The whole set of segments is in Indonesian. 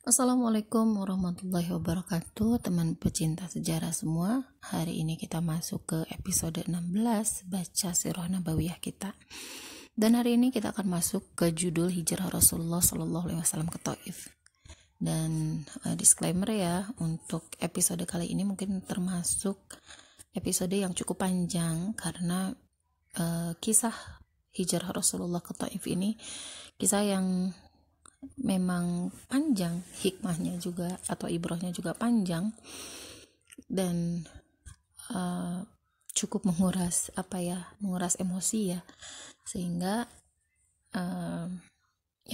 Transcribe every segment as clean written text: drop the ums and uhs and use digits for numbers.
Assalamualaikum warahmatullahi wabarakatuh, teman pecinta sejarah semua. Hari ini kita masuk ke episode 16 baca sirah nabawiyah kita. Dan hari ini kita akan masuk ke judul hijrah Rasulullah SAW ke Taif. Dan disclaimer ya, untuk episode kali ini mungkin termasuk episode yang cukup panjang karena kisah hijrah Rasulullah ke Taif ini kisah yang memang panjang, hikmahnya juga atau ibrahnya juga panjang dan cukup menguras emosi ya, sehingga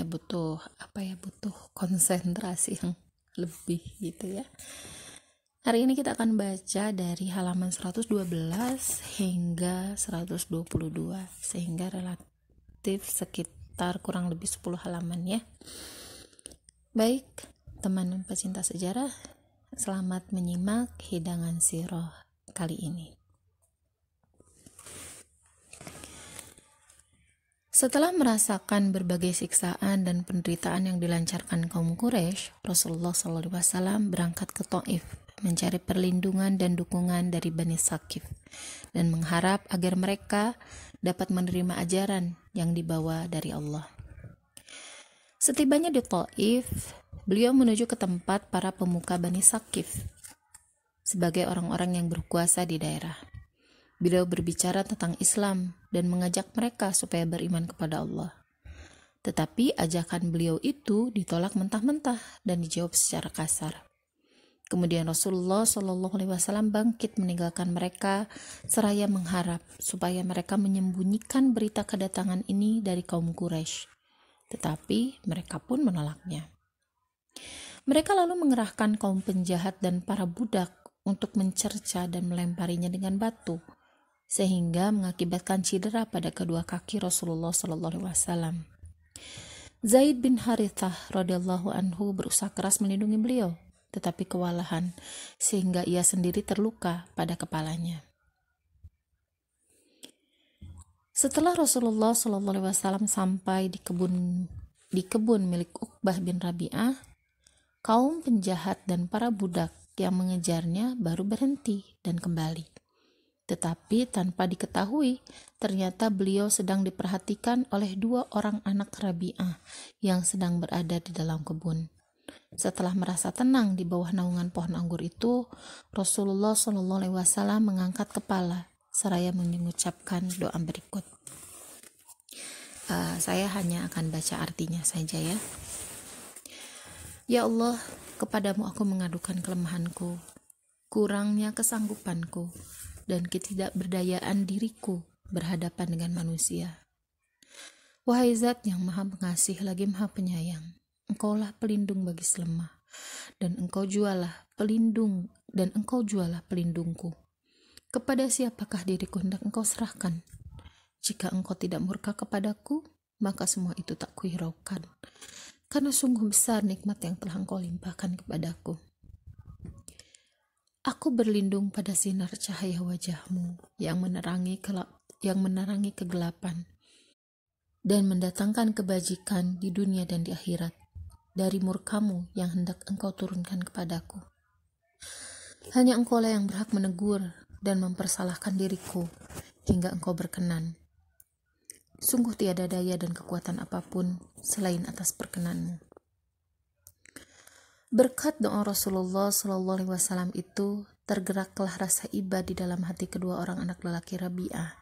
butuh konsentrasi yang lebih gitu ya. Hari ini kita akan baca dari halaman 112 hingga 122, sehingga relatif sekitar kurang lebih 10 halaman ya. Baik, teman pecinta sejarah, selamat menyimak hidangan sirah kali ini. Setelah merasakan berbagai siksaan dan penderitaan yang dilancarkan kaum Quraisy, Rasulullah SAW berangkat ke Taif mencari perlindungan dan dukungan dari Bani Saqif dan mengharap agar mereka dapat menerima ajaran yang dibawa dari Allah. Setibanya di Taif, beliau menuju ke tempat para pemuka Bani Saqif sebagai orang-orang yang berkuasa di daerah. Beliau berbicara tentang Islam dan mengajak mereka supaya beriman kepada Allah. Tetapi ajakan beliau itu ditolak mentah-mentah dan dijawab secara kasar. Kemudian Rasulullah SAW bangkit meninggalkan mereka seraya mengharap supaya mereka menyembunyikan berita kedatangan ini dari kaum Quraisy. Tetapi mereka pun menolaknya. Mereka lalu mengerahkan kaum penjahat dan para budak untuk mencerca dan melemparinya dengan batu, sehingga mengakibatkan cedera pada kedua kaki Rasulullah SAW. Zaid bin Harithah radhiyallahu anhu berusaha keras melindungi beliau, tetapi kewalahan sehingga ia sendiri terluka pada kepalanya. Setelah Rasulullah SAW sampai di kebun milik Uqbah bin Rabi'ah, kaum penjahat dan para budak yang mengejarnya baru berhenti dan kembali. Tetapi tanpa diketahui, ternyata beliau sedang diperhatikan oleh 2 orang anak Rabi'ah yang sedang berada di dalam kebun. Setelah merasa tenang di bawah naungan pohon anggur itu, Rasulullah SAW mengangkat kepala seraya mengucapkan doa berikut. Saya hanya akan baca artinya saja ya. Ya Allah, kepadamu aku mengadukan kelemahanku, kurangnya kesanggupanku, dan ketidakberdayaan diriku berhadapan dengan manusia. Wahai Zat yang maha pengasih lagi maha penyayang, Engkaulah pelindung bagi selemah, dan Engkau jualah pelindungku. Kepada siapakah diriku hendak Engkau serahkan? Jika Engkau tidak murka kepadaku, maka semua itu tak kuhiraukan, karena sungguh besar nikmat yang telah Engkau limpahkan kepadaku. Aku berlindung pada sinar cahaya wajah-Mu yang menerangi kegelapan dan mendatangkan kebajikan di dunia dan di akhirat, dari murka-Mu yang hendak Engkau turunkan kepadaku. Hanya Engkaulah yang berhak menegur dan mempersalahkan diriku hingga Engkau berkenan. Sungguh tiada daya dan kekuatan apapun selain atas perkenan-Mu. Berkat doa Rasulullah SAW itu, tergeraklah rasa iba di dalam hati kedua orang anak lelaki Rabi'ah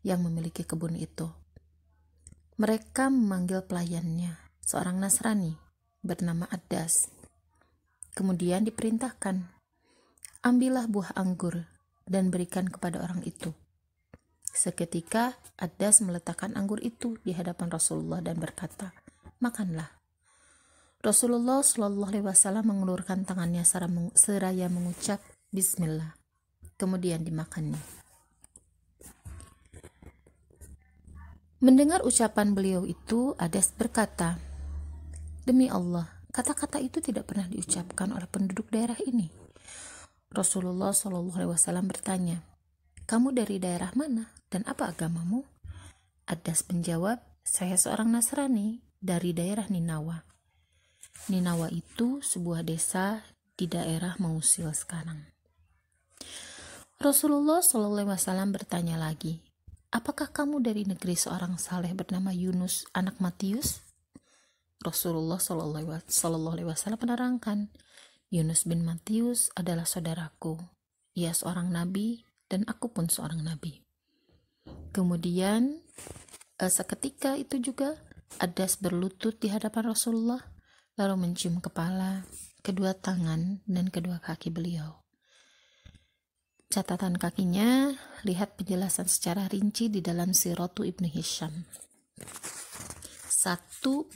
yang memiliki kebun itu. Mereka memanggil pelayannya, seorang Nasrani bernama Addas. Kemudian diperintahkan, ambillah buah anggur dan berikan kepada orang itu. Seketika Addas meletakkan anggur itu di hadapan Rasulullah dan berkata, makanlah. Rasulullah SAW mengulurkan tangannya seraya mengucap Bismillah. Kemudian dimakannya. Mendengar ucapan beliau itu, Addas berkata, demi Allah, kata-kata itu tidak pernah diucapkan oleh penduduk daerah ini. Rasulullah SAW bertanya, kamu dari daerah mana dan apa agamamu? Addas menjawab, saya seorang Nasrani dari daerah Ninawa. Ninawa itu sebuah desa di daerah Mosul sekarang. Rasulullah SAW bertanya lagi, apakah kamu dari negeri seorang saleh bernama Yunus anak Matius? Rasulullah SAW menerangkan, Yunus bin Matius adalah saudaraku. Ia seorang nabi dan aku pun seorang nabi. Kemudian seketika itu juga Adas berlutut di hadapan Rasulullah, lalu mencium kepala, kedua tangan, dan kedua kaki beliau. Catatan kakinya, lihat penjelasan secara rinci di dalam Siratu Ibnu Hisham. 1/381.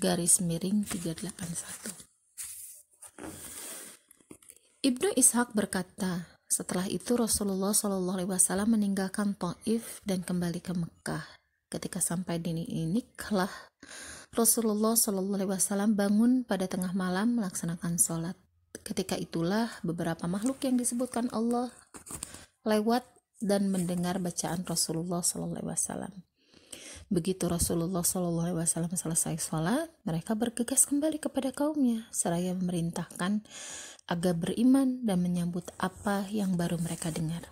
Ibnu Ishaq berkata, setelah itu Rasulullah SAW meninggalkan Taif dan kembali ke Mekah. Ketika sampai di Niklah, Rasulullah SAW bangun pada tengah malam melaksanakan sholat. Ketika itulah beberapa makhluk yang disebutkan Allah lewat dan mendengar bacaan Rasulullah SAW. Begitu Rasulullah SAW selesai sholat, mereka bergegas kembali kepada kaumnya, seraya memerintahkan agar beriman dan menyambut apa yang baru mereka dengar.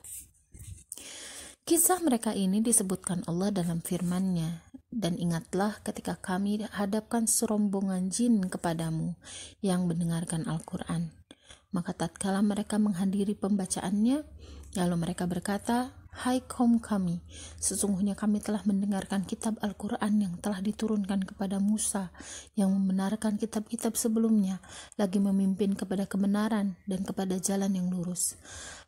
Kisah mereka ini disebutkan Allah dalam firman-Nya, dan ingatlah ketika kami hadapkan serombongan jin kepadamu yang mendengarkan Al-Quran. Maka tatkala mereka menghadiri pembacaannya, lalu mereka berkata, hai kaum kami, sesungguhnya kami telah mendengarkan kitab Al-Quran yang telah diturunkan kepada Musa, yang membenarkan kitab-kitab sebelumnya, lagi memimpin kepada kebenaran dan kepada jalan yang lurus.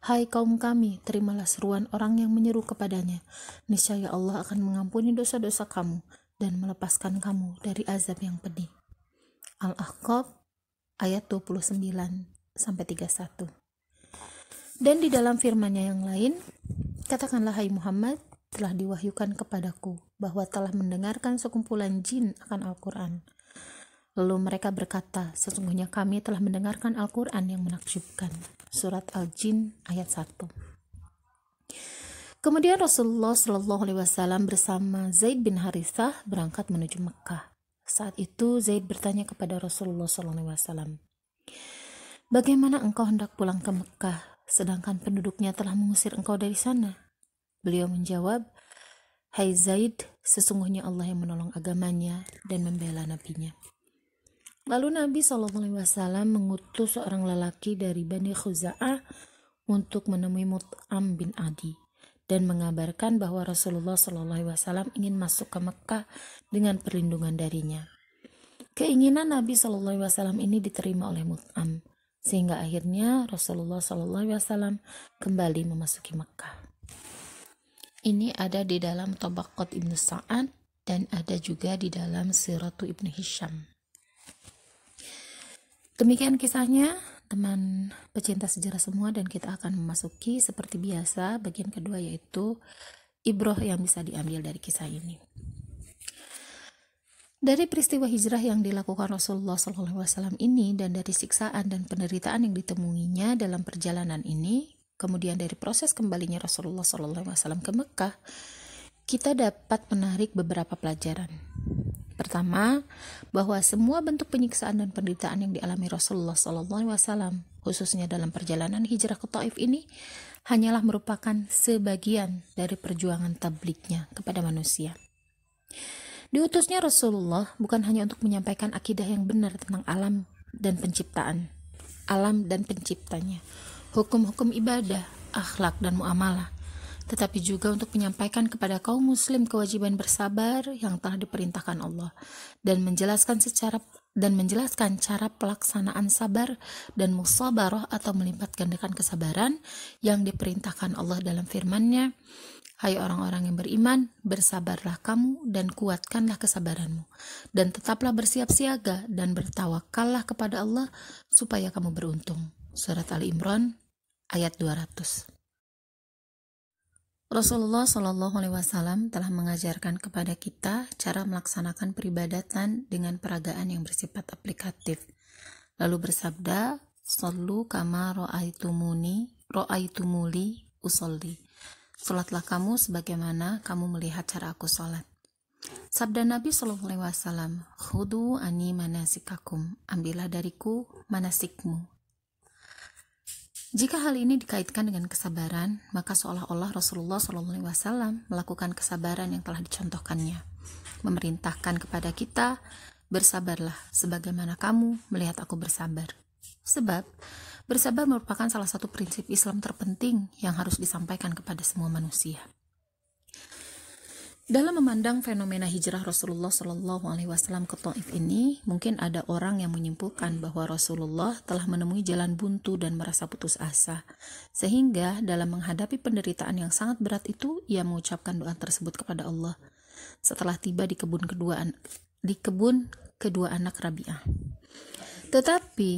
Hai kaum kami, terimalah seruan orang yang menyeru kepadanya. Niscaya Allah akan mengampuni dosa-dosa kamu dan melepaskan kamu dari azab yang pedih. Al-Ahqaf ayat 29-31. Dan di dalam firman-Nya yang lain, katakanlah hai Muhammad, telah diwahyukan kepadaku bahwa telah mendengarkan sekumpulan jin akan Al-Quran. Lalu mereka berkata, sesungguhnya kami telah mendengarkan Al-Quran yang menakjubkan. Surat Al-Jin ayat 1. Kemudian Rasulullah SAW bersama Zaid bin Harithah berangkat menuju Mekah. Saat itu Zaid bertanya kepada Rasulullah SAW, bagaimana engkau hendak pulang ke Mekah, sedangkan penduduknya telah mengusir engkau dari sana? Beliau menjawab, hai Zaid, sesungguhnya Allah yang menolong agamanya dan membela nabinya. Lalu Nabi SAW mengutus seorang lelaki dari Bani Khuza'ah untuk menemui Mut'am bin Adi dan mengabarkan bahwa Rasulullah SAW ingin masuk ke Mekah dengan perlindungan darinya. Keinginan Nabi SAW ini diterima oleh Mut'am, sehingga akhirnya Rasulullah SAW kembali memasuki Mekah. Ini ada di dalam Tabaqat Ibnu Sa'ad dan ada juga di dalam Siratu Ibnu Hisham. Demikian kisahnya, teman pecinta sejarah semua, dan kita akan memasuki seperti biasa bagian kedua, yaitu ibroh yang bisa diambil dari kisah ini. Dari peristiwa hijrah yang dilakukan Rasulullah SAW ini dan dari siksaan dan penderitaan yang ditemuinya dalam perjalanan ini, kemudian dari proses kembalinya Rasulullah SAW ke Mekah, kita dapat menarik beberapa pelajaran. Pertama, bahwa semua bentuk penyiksaan dan penderitaan yang dialami Rasulullah SAW, khususnya dalam perjalanan hijrah ke Taif ini, hanyalah merupakan sebagian dari perjuangan tablignya kepada manusia. Diutusnya Rasulullah bukan hanya untuk menyampaikan akidah yang benar tentang alam dan penciptaan, alam dan penciptanya, hukum-hukum ibadah, akhlak dan muamalah, tetapi juga untuk menyampaikan kepada kaum muslim kewajiban bersabar yang telah diperintahkan Allah dan menjelaskan cara pelaksanaan sabar dan musabarah atau melipat gandakan kesabaran yang diperintahkan Allah dalam firman-Nya, hai orang-orang yang beriman, bersabarlah kamu dan kuatkanlah kesabaranmu, dan tetaplah bersiap siaga dan bertawakallah kepada Allah supaya kamu beruntung. Surat Ali Imran ayat 200. Rasulullah SAW telah mengajarkan kepada kita cara melaksanakan peribadatan dengan peragaan yang bersifat aplikatif. Lalu bersabda, "Shallu kama ra'aitumuli usolli." Salatlah kamu sebagaimana kamu melihat cara aku salat. Sabda Nabi Shallallahu Alaihi Wasallam, "Khudu ani manasikakum, ambillah dariku manasikmu." Jika hal ini dikaitkan dengan kesabaran, maka seolah-olah Rasulullah Shallallahu Alaihi Wasallam melakukan kesabaran yang telah dicontohkannya, memerintahkan kepada kita, "Bersabarlah, sebagaimana kamu melihat aku bersabar." Sebab bersabar merupakan salah satu prinsip Islam terpenting yang harus disampaikan kepada semua manusia. Dalam memandang fenomena hijrah Rasulullah Shallallahu Alaihi Wasallam ke Taif ini, mungkin ada orang yang menyimpulkan bahwa Rasulullah telah menemui jalan buntu dan merasa putus asa, sehingga dalam menghadapi penderitaan yang sangat berat itu, ia mengucapkan doa tersebut kepada Allah setelah tiba di kebun kedua anak Rabi'ah. Tetapi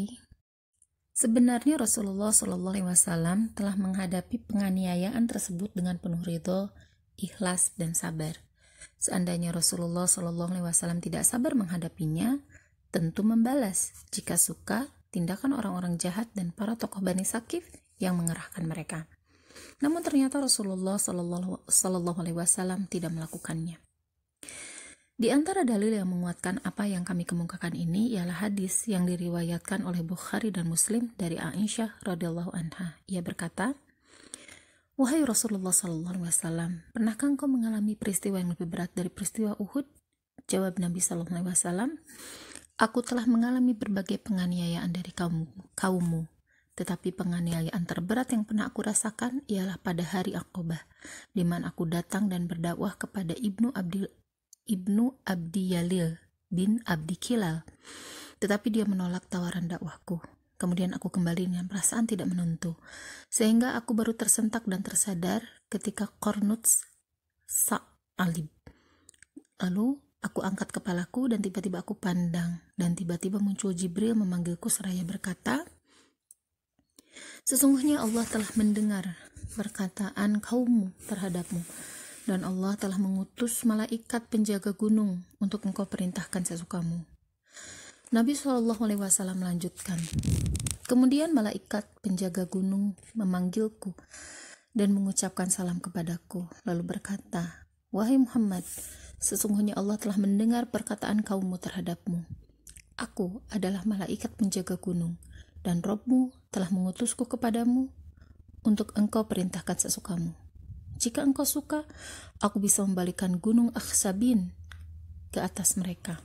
sebenarnya Rasulullah Shallallahu Alaihi Wasallam telah menghadapi penganiayaan tersebut dengan penuh ridho, ikhlas, dan sabar. Seandainya Rasulullah Shallallahu Alaihi Wasallam tidak sabar menghadapinya, tentu membalas jika suka tindakan orang-orang jahat dan para tokoh Bani Sakif yang mengerahkan mereka. Namun ternyata Rasulullah Shallallahu Alaihi Wasallam tidak melakukannya. Di antara dalil yang menguatkan apa yang kami kemukakan ini ialah hadis yang diriwayatkan oleh Bukhari dan Muslim dari Aisyah radhiyallahu anha. Ia berkata, "Wahai Rasulullah sallallahu alaihi wasallam, pernahkah engkau mengalami peristiwa yang lebih berat dari peristiwa Uhud?" Jawab Nabi sallallahu alaihi wasallam, "Aku telah mengalami berbagai penganiayaan dari kaummu, tetapi penganiayaan terberat yang pernah aku rasakan ialah pada hari Aqabah, di mana aku datang dan berdakwah kepada Ibnu Abdi Yalil bin Abdi Kilal, tetapi dia menolak tawaran dakwahku. Kemudian aku kembali dengan perasaan tidak menentu, sehingga aku baru tersentak dan tersadar ketika Qarnuts Sa'alib. Lalu aku angkat kepalaku dan tiba-tiba aku pandang, dan tiba-tiba muncul Jibril memanggilku seraya berkata, 'Sesungguhnya Allah telah mendengar perkataan kaummu terhadapmu, dan Allah telah mengutus malaikat penjaga gunung untuk engkau perintahkan sesukamu.' Nabi SAW melanjutkan, "Kemudian malaikat penjaga gunung memanggilku dan mengucapkan salam kepadaku, lalu berkata, 'Wahai Muhammad, sesungguhnya Allah telah mendengar perkataan kaummu terhadapmu. Aku adalah malaikat penjaga gunung, dan Rabbmu telah mengutusku kepadamu untuk engkau perintahkan sesukamu. Jika engkau suka, aku bisa membalikkan gunung Akhsabin ke atas mereka.'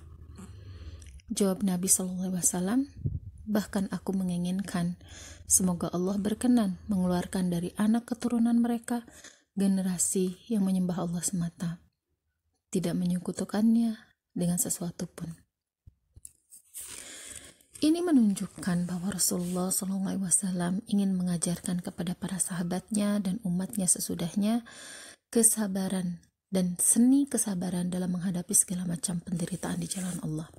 Jawab Nabi SAW, 'Bahkan aku menginginkan semoga Allah berkenan mengeluarkan dari anak keturunan mereka generasi yang menyembah Allah semata, tidak menyekutukannya dengan sesuatu pun.'" Ini menunjukkan bahwa Rasulullah SAW ingin mengajarkan kepada para sahabatnya dan umatnya sesudahnya kesabaran dan seni kesabaran dalam menghadapi segala macam penderitaan di jalan Allah.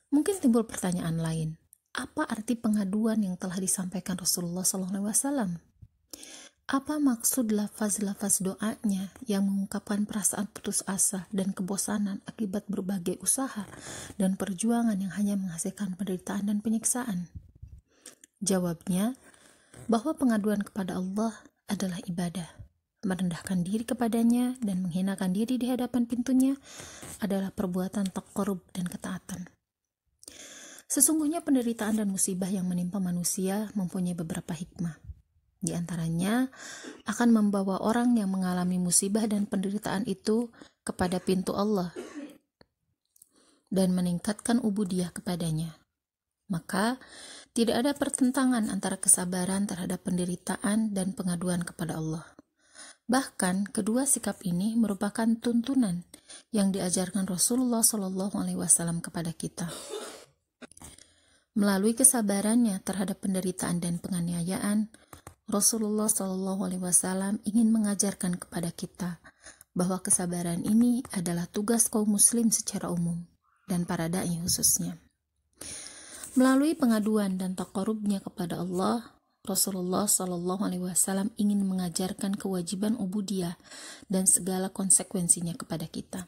Mungkin timbul pertanyaan lain, apa arti pengaduan yang telah disampaikan Rasulullah SAW? Apa maksud lafaz-lafaz doanya yang mengungkapkan perasaan putus asa dan kebosanan akibat berbagai usaha dan perjuangan yang hanya menghasilkan penderitaan dan penyiksaan? Jawabnya, bahwa pengaduan kepada Allah adalah ibadah. Merendahkan diri kepadanya dan menghinakan diri di hadapan pintunya adalah perbuatan taqarrub dan ketaatan. Sesungguhnya penderitaan dan musibah yang menimpa manusia mempunyai beberapa hikmah. Di antaranya akan membawa orang yang mengalami musibah dan penderitaan itu kepada pintu Allah dan meningkatkan ubudiyah kepadanya. Maka tidak ada pertentangan antara kesabaran terhadap penderitaan dan pengaduan kepada Allah. Bahkan kedua sikap ini merupakan tuntunan yang diajarkan Rasulullah SAW kepada kita. Melalui kesabarannya terhadap penderitaan dan penganiayaan, Rasulullah SAW ingin mengajarkan kepada kita bahwa kesabaran ini adalah tugas kaum muslim secara umum dan para dai khususnya. Melalui pengaduan dan taqarrubnya kepada Allah, Rasulullah SAW ingin mengajarkan kewajiban ubudiyah dan segala konsekuensinya kepada kita.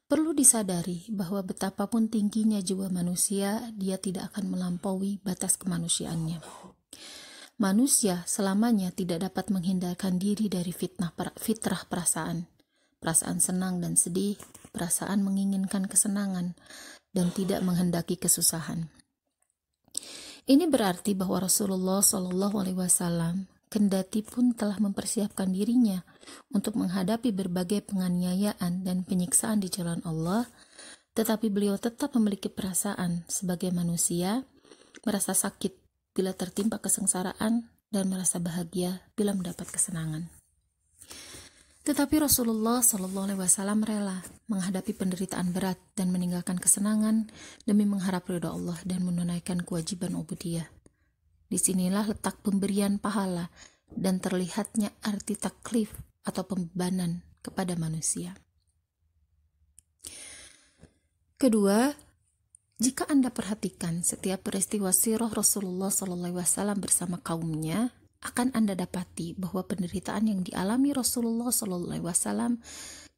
Perlu disadari bahwa betapapun tingginya jiwa manusia, dia tidak akan melampaui batas kemanusiaannya. Manusia selamanya tidak dapat menghindarkan diri dari fitrah perasaan, perasaan senang dan sedih, perasaan menginginkan kesenangan, dan tidak menghendaki kesusahan. Ini berarti bahwa Rasulullah Shallallahu Alaihi Wasallam kendati pun telah mempersiapkan dirinya untuk menghadapi berbagai penganiayaan dan penyiksaan di jalan Allah, tetapi beliau tetap memiliki perasaan sebagai manusia, merasa sakit bila tertimpa kesengsaraan dan merasa bahagia bila mendapat kesenangan. Tetapi Rasulullah Shallallahu Alaihi Wasallam rela menghadapi penderitaan berat dan meninggalkan kesenangan demi mengharap ridha Allah dan menunaikan kewajiban ubudiyah. Disinilah letak pemberian pahala dan terlihatnya arti taklif atau pembebanan kepada manusia. Kedua, jika Anda perhatikan setiap peristiwa sirah Rasulullah SAW bersama kaumnya, akan Anda dapati bahwa penderitaan yang dialami Rasulullah SAW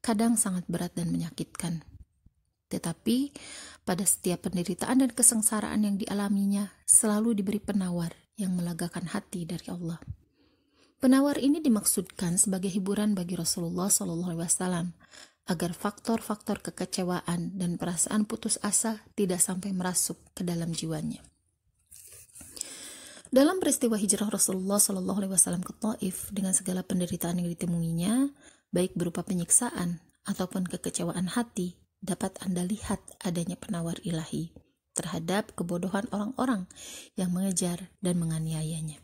kadang sangat berat dan menyakitkan. Tetapi pada setiap penderitaan dan kesengsaraan yang dialaminya selalu diberi penawar yang melagakan hati dari Allah. Penawar ini dimaksudkan sebagai hiburan bagi Rasulullah SAW agar faktor-faktor kekecewaan dan perasaan putus asa tidak sampai merasuk ke dalam jiwanya. Dalam peristiwa hijrah Rasulullah SAW ke Taif dengan segala penderitaan yang ditemuinya, baik berupa penyiksaan ataupun kekecewaan hati, dapat Anda lihat adanya penawar ilahi terhadap kebodohan orang-orang yang mengejar dan menganiayanya.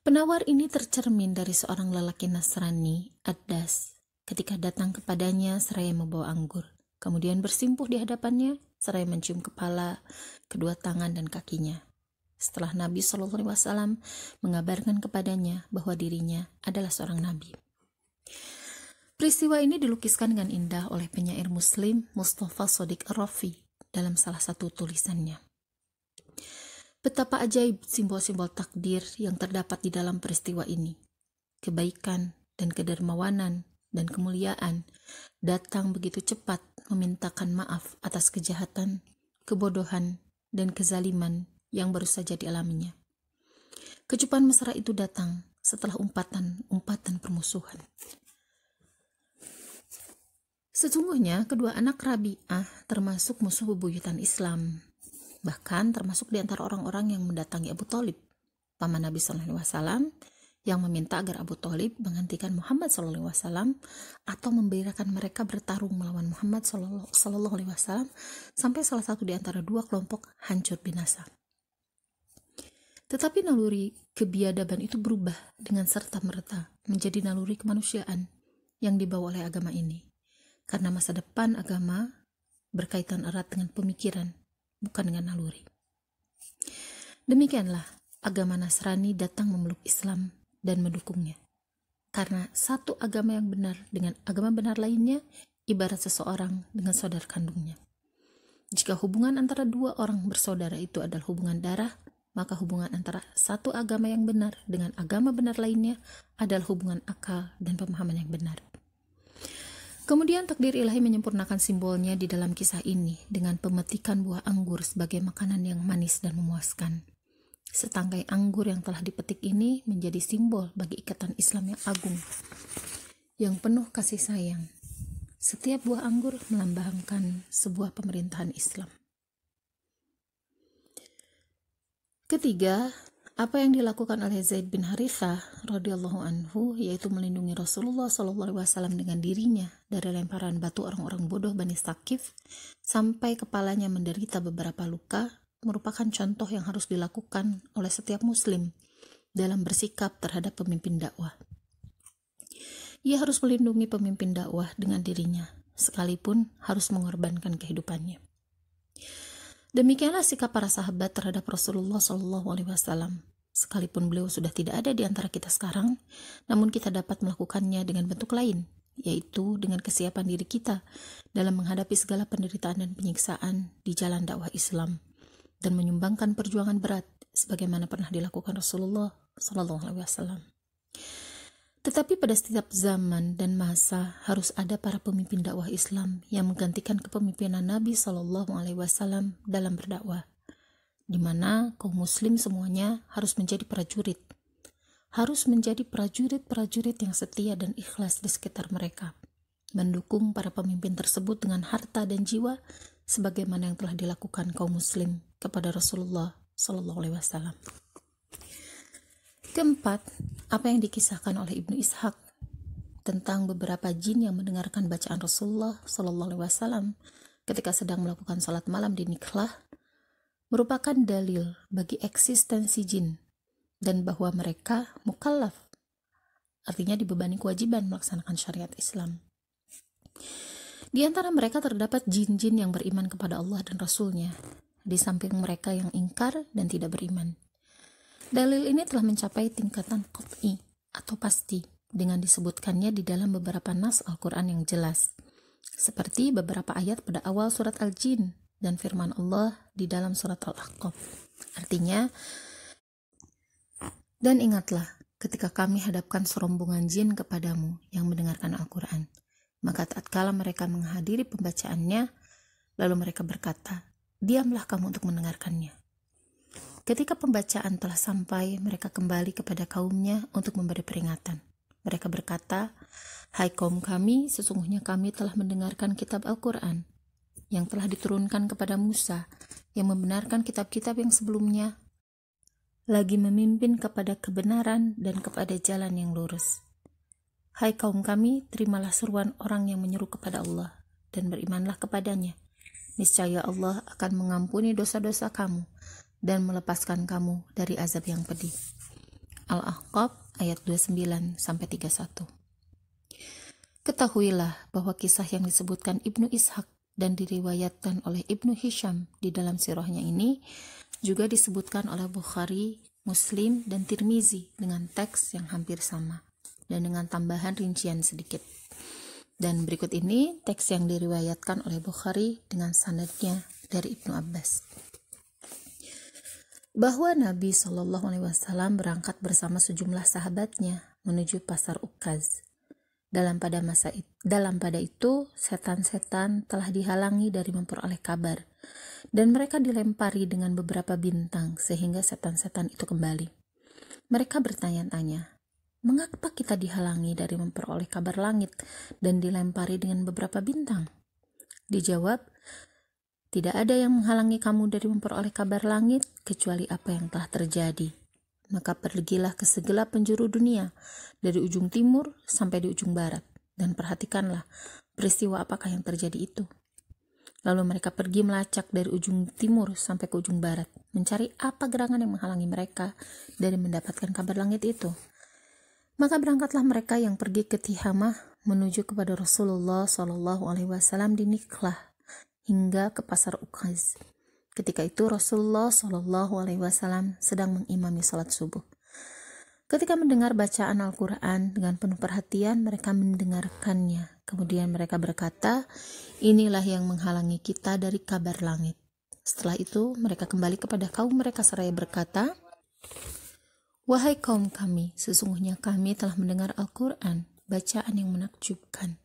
Penawar ini tercermin dari seorang lelaki Nasrani, Ad-Das, ketika datang kepadanya seraya membawa anggur, kemudian bersimpuh di hadapannya seraya mencium kepala, kedua tangan dan kakinya. Setelah Nabi SAW mengabarkan kepadanya bahwa dirinya adalah seorang Nabi. Peristiwa ini dilukiskan dengan indah oleh penyair Muslim Mustafa Shadiq Ar-Rafi dalam salah satu tulisannya. Betapa ajaib simbol-simbol takdir yang terdapat di dalam peristiwa ini. Kebaikan dan kedermawanan dan kemuliaan datang begitu cepat memintakan maaf atas kejahatan, kebodohan, dan kezaliman yang baru saja dialaminya. Kecupan mesra itu datang setelah umpatan permusuhan. Sesungguhnya kedua anak Rabi'ah termasuk musuh bebuyutan Islam, bahkan termasuk di antara orang-orang yang mendatangi Abu Thalib, paman Nabi SAW, yang meminta agar Abu Thalib menghentikan Muhammad SAW atau memberikan mereka bertarung melawan Muhammad SAW sampai salah satu di antara dua kelompok hancur binasa. Tetapi naluri kebiadaban itu berubah dengan serta-merta menjadi naluri kemanusiaan yang dibawa oleh agama ini. Karena masa depan agama berkaitan erat dengan pemikiran, bukan dengan naluri. Demikianlah agama Nasrani datang memeluk Islam dan mendukungnya. Karena satu agama yang benar dengan agama benar lainnya ibarat seseorang dengan saudara kandungnya. Jika hubungan antara dua orang bersaudara itu adalah hubungan darah, maka hubungan antara satu agama yang benar dengan agama benar lainnya adalah hubungan akal dan pemahaman yang benar. Kemudian takdir ilahi menyempurnakan simbolnya di dalam kisah ini dengan pemetikan buah anggur sebagai makanan yang manis dan memuaskan. Setangkai anggur yang telah dipetik ini menjadi simbol bagi ikatan Islam yang agung, yang penuh kasih sayang. Setiap buah anggur melambangkan sebuah pemerintahan Islam. Ketiga, apa yang dilakukan oleh Zaid bin Harithah radhiyallahu anhu, yaitu melindungi Rasulullah SAW dengan dirinya dari lemparan batu orang-orang bodoh Bani Thaqif sampai kepalanya menderita beberapa luka, merupakan contoh yang harus dilakukan oleh setiap muslim dalam bersikap terhadap pemimpin dakwah. Ia harus melindungi pemimpin dakwah dengan dirinya, sekalipun harus mengorbankan kehidupannya. Demikianlah sikap para sahabat terhadap Rasulullah SAW. Sekalipun beliau sudah tidak ada di antara kita sekarang, namun kita dapat melakukannya dengan bentuk lain, yaitu dengan kesiapan diri kita dalam menghadapi segala penderitaan dan penyiksaan di jalan dakwah Islam, dan menyumbangkan perjuangan berat sebagaimana pernah dilakukan Rasulullah SAW. Tetapi pada setiap zaman dan masa harus ada para pemimpin dakwah Islam yang menggantikan kepemimpinan Nabi SAW dalam berdakwah, di mana kaum muslim semuanya harus menjadi prajurit. Harus menjadi prajurit-prajurit yang setia dan ikhlas di sekitar mereka, mendukung para pemimpin tersebut dengan harta dan jiwa sebagaimana yang telah dilakukan kaum muslim kepada Rasulullah Shallallahu Alaihi Wasallam. Keempat, apa yang dikisahkan oleh Ibnu Ishaq tentang beberapa jin yang mendengarkan bacaan Rasulullah Shallallahu Alaihi Wasallam ketika sedang melakukan salat malam di Nikhlah merupakan dalil bagi eksistensi jin dan bahwa mereka mukallaf, artinya dibebani kewajiban melaksanakan syariat Islam. Di antara mereka terdapat jin-jin yang beriman kepada Allah dan Rasul-Nya, di samping mereka yang ingkar dan tidak beriman. Dalil ini telah mencapai tingkatan qat'i atau pasti dengan disebutkannya di dalam beberapa nas Al-Quran yang jelas, seperti beberapa ayat pada awal surat Al-Jin dan firman Allah di dalam surat Al-Ahqaf. Artinya, dan ingatlah ketika kami hadapkan serombongan jin kepadamu yang mendengarkan Al-Quran, maka tatkala mereka menghadiri pembacaannya, lalu mereka berkata, diamlah kamu untuk mendengarkannya. Ketika pembacaan telah sampai, mereka kembali kepada kaumnya untuk memberi peringatan. Mereka berkata, hai kaum kami, sesungguhnya kami telah mendengarkan kitab Al-Quran yang telah diturunkan kepada Musa, yang membenarkan kitab-kitab yang sebelumnya, lagi memimpin kepada kebenaran dan kepada jalan yang lurus. Hai kaum kami, terimalah seruan orang yang menyeru kepada Allah, dan berimanlah kepadanya. Niscaya Allah akan mengampuni dosa-dosa kamu, dan melepaskan kamu dari azab yang pedih. Al-Ahqaf ayat 29-31. Ketahuilah bahwa kisah yang disebutkan Ibnu Ishaq dan diriwayatkan oleh Ibnu Hisham di dalam sirahnya ini juga disebutkan oleh Bukhari, Muslim, dan Tirmizi dengan teks yang hampir sama dan dengan tambahan rincian sedikit. Dan berikut ini teks yang diriwayatkan oleh Bukhari dengan sanadnya dari Ibnu Abbas. Bahwa Nabi Shallallahu Alaihi Wasallam berangkat bersama sejumlah sahabatnya menuju pasar Ukaz. Dalam pada itu, setan-setan telah dihalangi dari memperoleh kabar, dan mereka dilempari dengan beberapa bintang sehingga setan-setan itu kembali. Mereka bertanya-tanya, mengapa kita dihalangi dari memperoleh kabar langit dan dilempari dengan beberapa bintang? Dijawab, tidak ada yang menghalangi kamu dari memperoleh kabar langit kecuali apa yang telah terjadi. Maka pergilah ke segelap penjuru dunia, dari ujung timur sampai di ujung barat, dan perhatikanlah peristiwa apakah yang terjadi itu. Lalu mereka pergi melacak dari ujung timur sampai ke ujung barat, mencari apa gerangan yang menghalangi mereka dari mendapatkan kabar langit itu. Maka berangkatlah mereka yang pergi ke Tihamah menuju kepada Rasulullah Shallallahu Alaihi Wasallam di Nikhlah hingga ke pasar Ukaz. Ketika itu Rasulullah Shallallahu Alaihi Wasallam sedang mengimami salat subuh. Ketika mendengar bacaan Al-Quran dengan penuh perhatian, mereka mendengarkannya. Kemudian mereka berkata, inilah yang menghalangi kita dari kabar langit. Setelah itu mereka kembali kepada kaum mereka seraya berkata, wahai kaum kami, sesungguhnya kami telah mendengar Al-Quran, bacaan yang menakjubkan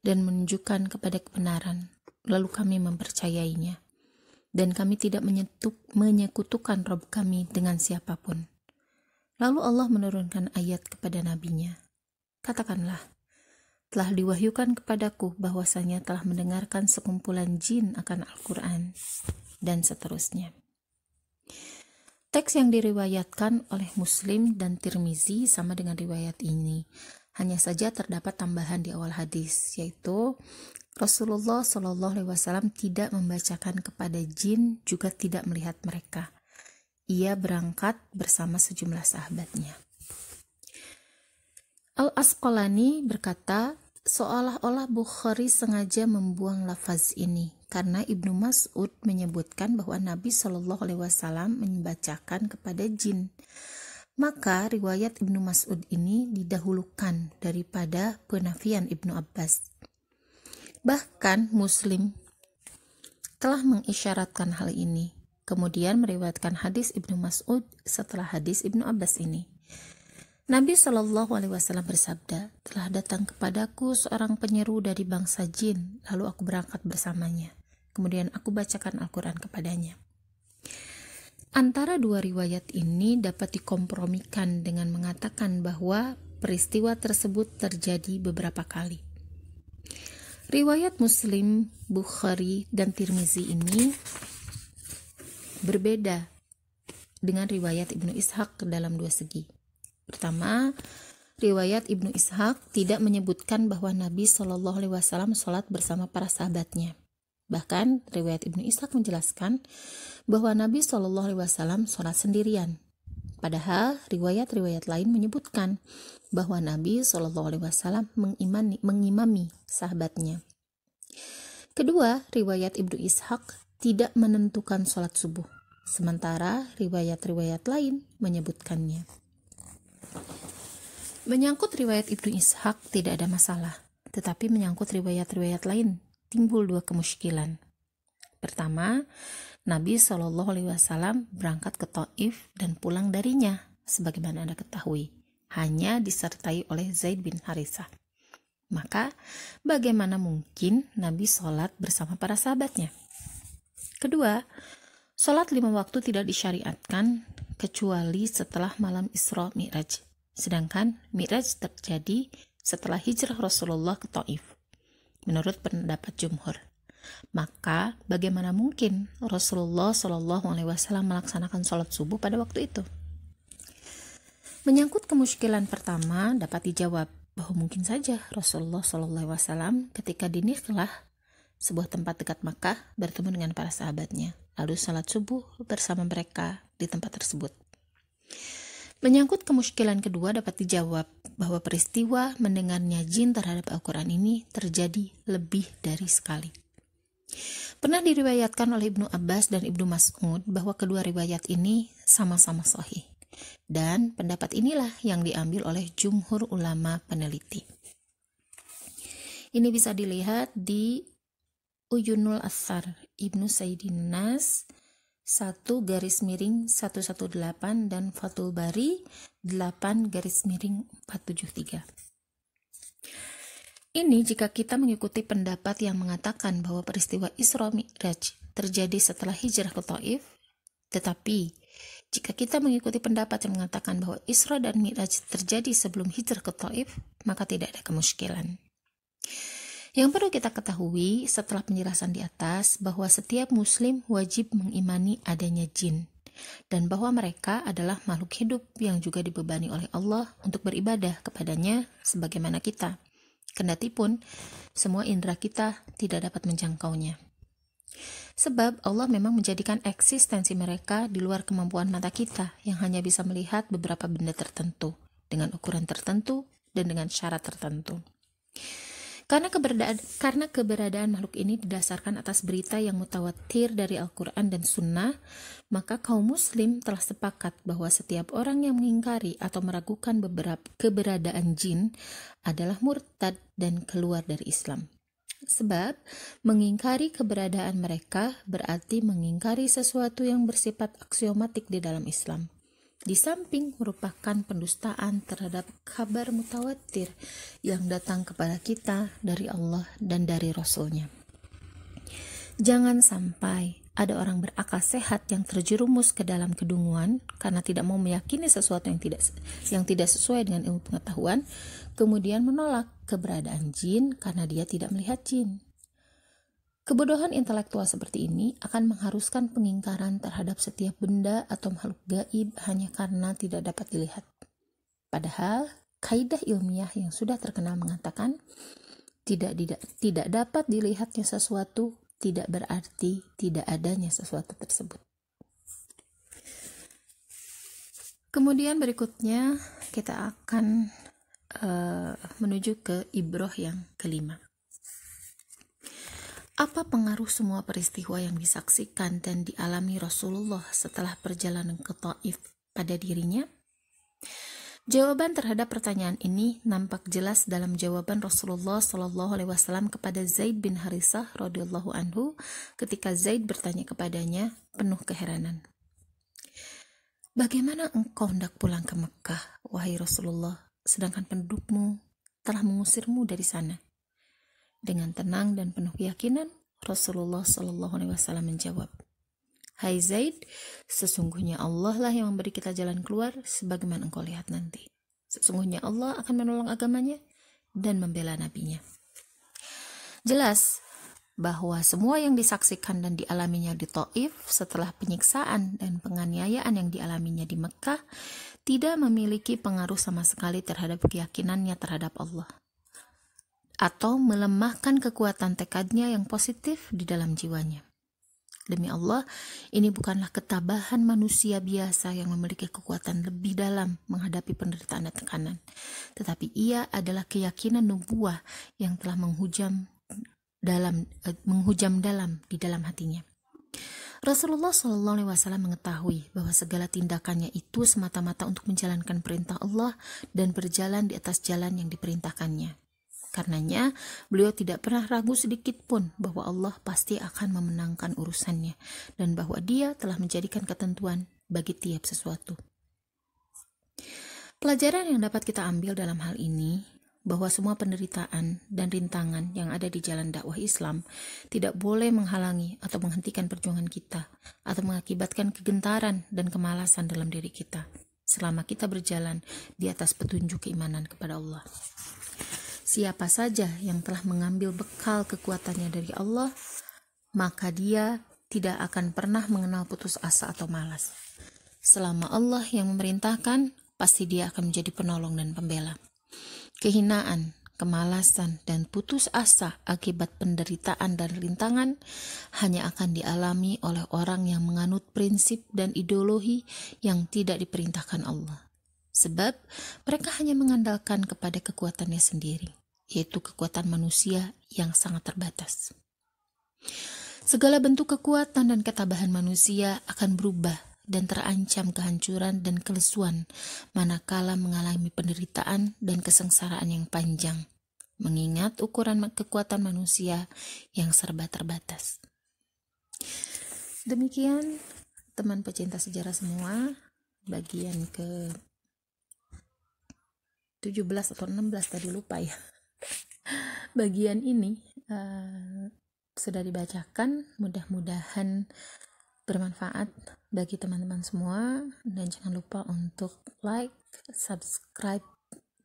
dan menunjukkan kepada kebenaran. Lalu kami mempercayainya, dan kami tidak menyekutukan Rabb kami dengan siapapun. Lalu Allah menurunkan ayat kepada nabinya. Katakanlah, telah diwahyukan kepadaku bahwasanya telah mendengarkan sekumpulan jin akan Al-Quran, dan seterusnya. Teks yang diriwayatkan oleh Muslim dan Tirmizi sama dengan riwayat ini. Hanya saja terdapat tambahan di awal hadis, yaitu Rasulullah Shallallahu Alaihi Wasallam tidak membacakan kepada jin, juga tidak melihat mereka. Ia berangkat bersama sejumlah sahabatnya. Al-Asqalani berkata, seolah-olah Bukhari sengaja membuang lafaz ini karena Ibnu Mas'ud menyebutkan bahwa Nabi Shallallahu Alaihi Wasallam membacakan kepada jin. Maka riwayat Ibnu Mas'ud ini didahulukan daripada penafian Ibnu Abbas. Bahkan Muslim telah mengisyaratkan hal ini, kemudian meriwayatkan hadis Ibnu Mas'ud setelah hadis Ibnu Abbas ini. Nabi Shallallahu Alaihi Wasallam bersabda, telah datang kepadaku seorang penyeru dari bangsa jin, lalu aku berangkat bersamanya. Kemudian aku bacakan Al-Quran kepadanya. Antara dua riwayat ini dapat dikompromikan dengan mengatakan bahwa peristiwa tersebut terjadi beberapa kali. Riwayat Muslim, Bukhari, dan Tirmizi ini berbeda dengan riwayat Ibnu Ishaq dalam dua segi. Pertama, riwayat Ibnu Ishaq tidak menyebutkan bahwa Nabi Shallallahu Alaihi Wasallam sholat bersama para sahabatnya. Bahkan riwayat Ibnu Ishaq menjelaskan bahwa Nabi Shallallahu Alaihi Wasallam sholat sendirian. Padahal riwayat-riwayat lain menyebutkan bahwa Nabi Shallallahu Alaihi Wasallam mengimami sahabatnya. Kedua, riwayat Ibnu Ishaq tidak menentukan sholat subuh, sementara riwayat-riwayat lain menyebutkannya. Menyangkut riwayat Ibnu Ishaq tidak ada masalah, tetapi menyangkut riwayat-riwayat lain timbul dua kemusykilan. Pertama, Nabi Shallallahu Alaihi Wasallam berangkat ke Thaif dan pulang darinya, sebagaimana Anda ketahui, hanya disertai oleh Zaid bin Harithah. Maka, bagaimana mungkin Nabi sholat bersama para sahabatnya? Kedua, sholat 5 waktu tidak disyariatkan kecuali setelah malam Isra Mi'raj. Sedangkan Mi'raj terjadi setelah hijrah Rasulullah ke Thaif, menurut pendapat jumhur. Maka bagaimana mungkin Rasulullah Shallallahu Alaihi Wasallam melaksanakan sholat subuh pada waktu itu? Menyangkut kemusykilan pertama dapat dijawab bahwa mungkin saja Rasulullah Shallallahu Alaihi Wasallam ketika di Nikhlah, sebuah tempat dekat Makkah, bertemu dengan para sahabatnya, lalu sholat subuh bersama mereka di tempat tersebut. Menyangkut kemusykilan kedua dapat dijawab bahwa peristiwa mendengarnya jin terhadap Al-Quran ini terjadi lebih dari sekali. Pernah diriwayatkan oleh Ibnu Abbas dan Ibnu Mas'ud bahwa kedua riwayat ini sama-sama sahih. Dan pendapat inilah yang diambil oleh jumhur ulama peneliti. Ini bisa dilihat di Uyunul Athar Ibnu Sayyidin Nas 1/118 dan Fathul Bari 8/473. Ini jika kita mengikuti pendapat yang mengatakan bahwa peristiwa Isra Mi'raj terjadi setelah hijrah ke Thaif, tetapi jika kita mengikuti pendapat yang mengatakan bahwa Isra dan Mi'raj terjadi sebelum hijrah ke Thaif, maka tidak ada kemusykilan. Yang perlu kita ketahui setelah penjelasan di atas bahwa setiap muslim wajib mengimani adanya jin dan bahwa mereka adalah makhluk hidup yang juga dibebani oleh Allah untuk beribadah kepadanya sebagaimana kita. Kendatipun semua indera kita tidak dapat menjangkaunya. Sebab Allah memang menjadikan eksistensi mereka di luar kemampuan mata kita yang hanya bisa melihat beberapa benda tertentu dengan ukuran tertentu dan dengan syarat tertentu. Karena keberadaan makhluk ini didasarkan atas berita yang mutawatir dari Al-Quran dan Sunnah, maka kaum muslim telah sepakat bahwa setiap orang yang mengingkari atau meragukan keberadaan jin adalah murtad dan keluar dari Islam. Sebab mengingkari keberadaan mereka berarti mengingkari sesuatu yang bersifat aksiomatik di dalam Islam. Di samping merupakan pendustaan terhadap kabar mutawatir yang datang kepada kita dari Allah dan dari Rasul-Nya. Jangan sampai ada orang berakal sehat yang terjerumus ke dalam kedunguan karena tidak mau meyakini sesuatu yang tidak sesuai dengan ilmu pengetahuan, kemudian menolak keberadaan jin karena dia tidak melihat jin. Kebodohan intelektual seperti ini akan mengharuskan pengingkaran terhadap setiap benda atau makhluk gaib hanya karena tidak dapat dilihat. Padahal kaidah ilmiah yang sudah terkenal mengatakan tidak dapat dilihatnya sesuatu tidak berarti tidak adanya sesuatu tersebut. Kemudian berikutnya kita akan menuju ke ibroh yang kelima. Apa pengaruh semua peristiwa yang disaksikan dan dialami Rasulullah setelah perjalanan ke Thaif pada dirinya? Jawaban terhadap pertanyaan ini nampak jelas dalam jawaban Rasulullah Shallallahu Alaihi Wasallam kepada Zaid bin Harithah radhiyallahu anhu ketika Zaid bertanya kepadanya penuh keheranan. Bagaimana engkau hendak pulang ke Mekah, wahai Rasulullah, sedangkan pendudukmu telah mengusirmu dari sana? Dengan tenang dan penuh keyakinan, Rasulullah Shallallahu Alaihi Wasallam menjawab, Hai Zaid, sesungguhnya Allah lah yang memberi kita jalan keluar sebagaimana engkau lihat nanti. Sesungguhnya Allah akan menolong agamanya dan membela nabinya. Jelas bahwa semua yang disaksikan dan dialaminya di Taif setelah penyiksaan dan penganiayaan yang dialaminya di Mekah tidak memiliki pengaruh sama sekali terhadap keyakinannya terhadap Allah, atau melemahkan kekuatan tekadnya yang positif di dalam jiwanya. Demi Allah, ini bukanlah ketabahan manusia biasa yang memiliki kekuatan lebih dalam menghadapi penderitaan dan tekanan, tetapi ia adalah keyakinan nubuwah yang telah menghujam dalam di dalam hatinya. Rasulullah SAW mengetahui bahwa segala tindakannya itu semata-mata untuk menjalankan perintah Allah dan berjalan di atas jalan yang diperintahkannya. Karenanya, beliau tidak pernah ragu sedikit pun bahwa Allah pasti akan memenangkan urusannya dan bahwa Dia telah menjadikan ketentuan bagi tiap sesuatu. Pelajaran yang dapat kita ambil dalam hal ini bahwa semua penderitaan dan rintangan yang ada di jalan dakwah Islam tidak boleh menghalangi atau menghentikan perjuangan kita atau mengakibatkan kegentaran dan kemalasan dalam diri kita selama kita berjalan di atas petunjuk keimanan kepada Allah. Siapa saja yang telah mengambil bekal kekuatannya dari Allah, maka dia tidak akan pernah mengenal putus asa atau malas. Selama Allah yang memerintahkan, pasti dia akan menjadi penolong dan pembela. Kehinaan, kemalasan, dan putus asa akibat penderitaan dan rintangan hanya akan dialami oleh orang yang menganut prinsip dan ideologi yang tidak diperintahkan Allah. Sebab mereka hanya mengandalkan kepada kekuatannya sendiri, yaitu kekuatan manusia yang sangat terbatas. Segala bentuk kekuatan dan ketabahan manusia akan berubah dan terancam kehancuran dan kelesuan manakala mengalami penderitaan dan kesengsaraan yang panjang, mengingat ukuran kekuatan manusia yang serba terbatas. Demikian teman pecinta sejarah semua, bagian ke 17 atau 16 tadi lupa ya. Bagian ini sudah dibacakan, mudah-mudahan bermanfaat bagi teman-teman semua, dan jangan lupa untuk like, subscribe,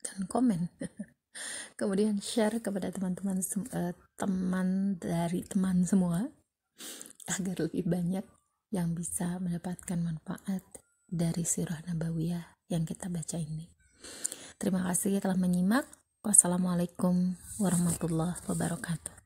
dan komen. Kemudian share kepada teman-teman semua agar lebih banyak yang bisa mendapatkan manfaat dari sirah nabawiyah yang kita baca ini. Terima kasih telah menyimak. Wassalamualaikum warahmatullahi wabarakatuh.